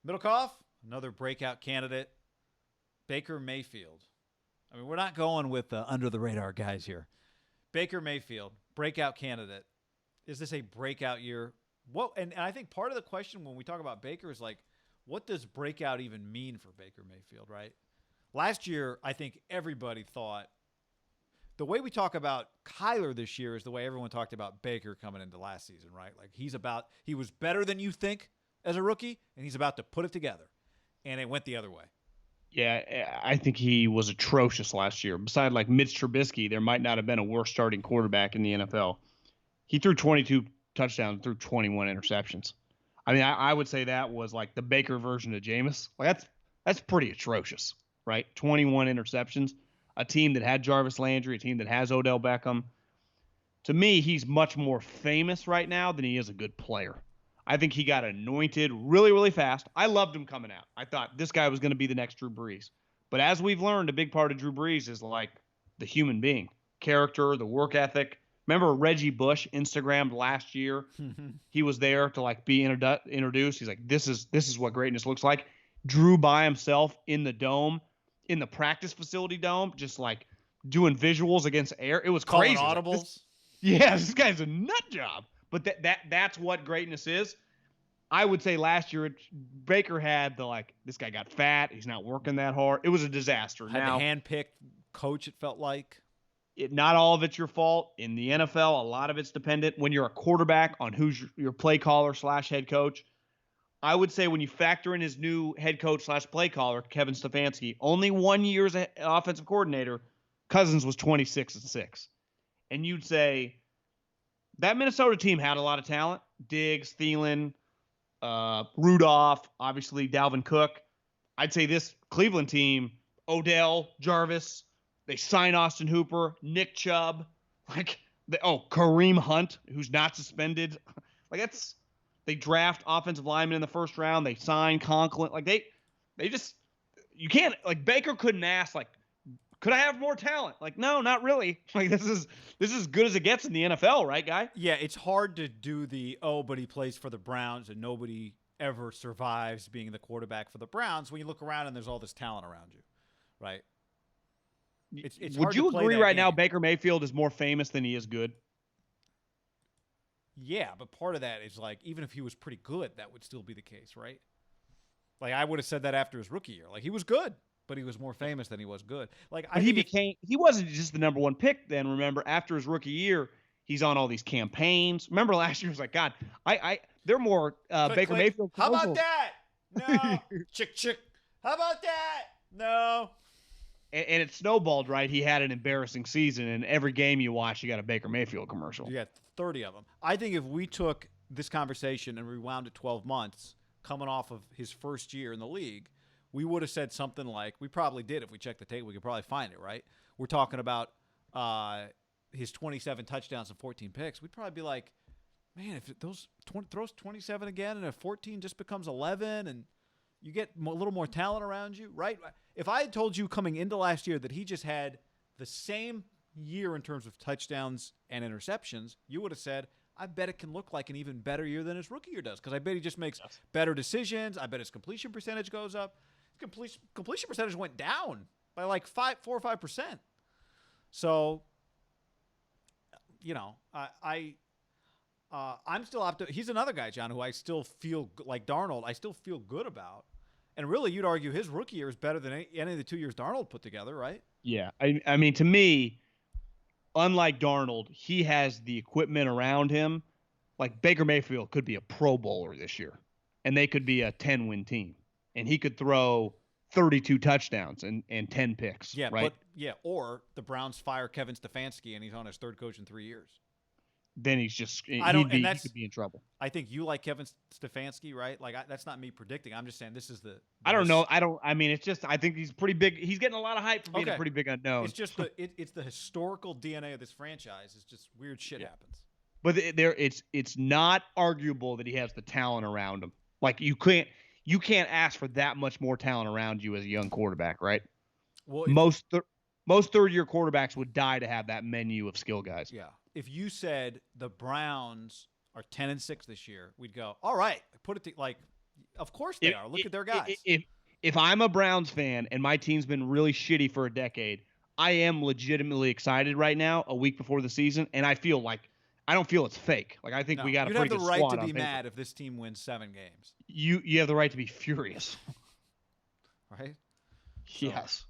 Middlecoff, another breakout candidate. Baker Mayfield. I mean, we're not going with under the radar guys here. Baker Mayfield, breakout candidate. Is this a breakout year? What? And I think part of the question when we talk about Baker is like, what does breakout even mean for Baker Mayfield, right? Last year, I think everybody thought the way we talk about Kyler this year is the way everyone talked about Baker coming into last season, right? Like he was better than you think as a rookie, and he's about to put it together. And it went the other way. Yeah, I think he was atrocious last year. Besides like Mitch Trubisky, there might not have been a worse starting quarterback in the NFL. He threw 22 touchdowns, threw 21 interceptions. I mean, I would say that was like the Baker version of Jameis. Like that's pretty atrocious, right? 21 interceptions. A team that had Jarvis Landry, a team that has Odell Beckham. To me, he's much more famous right now than he is a good player. I think he got anointed really, really fast. I loved him coming out. I thought this guy was going to be the next Drew Brees. But as we've learned, a big part of Drew Brees is like the human being, character, the work ethic. Remember Reggie Bush Instagrammed last year? He was there to like be introduced. He's like, this is what greatness looks like. Drew by himself in the dome, in the practice facility dome, just like doing visuals against air. It was Calling crazy. audibles. This guy's a nut job. But that's what greatness is. I would say last year Baker had the like this guy got fat. He's not working that hard. It was a disaster. Had now, the hand-picked coach. It felt like. Not all of it's your fault. In the NFL, a lot of it's dependent when you're a quarterback on who's your play caller / head coach. I would say when you factor in his new head coach / play caller, Kevin Stefanski, only 1 year as an offensive coordinator, Cousins was 26-6. And you'd say that Minnesota team had a lot of talent. Diggs, Thielen, Rudolph, obviously Dalvin Cook. I'd say this Cleveland team, Odell, Jarvis, they sign Austin Hooper, Nick Chubb, Kareem Hunt, who's not suspended. They draft offensive linemen in the first round. They sign Conklin. They just you can't Baker couldn't ask could I have more talent? No, not really. This is as good as it gets in the NFL, right, guy? Yeah, it's hard to do but he plays for the Browns and nobody ever survives being the quarterback for the Browns when you look around and there's all this talent around you, right? It's Would you agree right now Baker Mayfield is more famous than he is good? Yeah, but part of that is even if he was pretty good, that would still be the case, right? I would have said that after his rookie year. He was good, but he was more famous than he was good. He wasn't just the number one pick then, remember? After his rookie year, he's on all these campaigns. Remember last year was God, they're more Baker Mayfield commercials. How about that? No. Chick. How about that? No. And it snowballed, right? He had an embarrassing season, and every game you watch, you got a Baker Mayfield commercial. You got 30 of them. I think if we took this conversation and rewound it 12 months, coming off of his first year in the league, we would have said something like, we probably did if we checked the tape, we could probably find it, right? We're talking about his 27 touchdowns and 14 picks. We'd probably be like, man, if throws 27 again and if 14 just becomes 11 and you get a little more talent around you, right? If I had told you coming into last year that he just had the same year in terms of touchdowns and interceptions, you would have said, I bet it can look like an even better year than his rookie year does because I bet he just makes better decisions. I bet his completion percentage goes up. His completion percentage went down by 4 or 5%. So, I'm still optimistic. He's another guy, John, who I still feel like Darnold. I still feel good about. And really, you'd argue his rookie year is better than any of the 2 years Darnold put together, right? Yeah. I mean, to me, unlike Darnold, he has the equipment around him. Baker Mayfield could be a Pro Bowler this year, and they could be a 10-win team. And he could throw 32 touchdowns and 10 picks. Yeah, right? Or the Browns fire Kevin Stefanski, and he's on his third coach in 3 years. Then he could be in trouble. I think you like Kevin Stefanski, right? That's not me predicting. I'm just saying this is the I don't know. I think he's pretty big. He's getting a lot of hype for being a pretty big unknown. It's just it's the historical DNA of this franchise. It's just weird shit happens. But it's not arguable that he has the talent around him. You can't ask for that much more talent around you as a young quarterback, right? Well, most third-year quarterbacks would die to have that menu of skill guys. Yeah. If you said the Browns are 10-6 this year, we'd go, all right, put it Of course they are. Look at their guys. If I'm a Browns fan and my team's been really shitty for a decade, I am legitimately excited right now, a week before the season, and I don't feel it's fake. Like I think we got a pretty good squad on paper. You'd have the right to be mad if this team wins 7 games. You have the right to be furious. Right? Yes.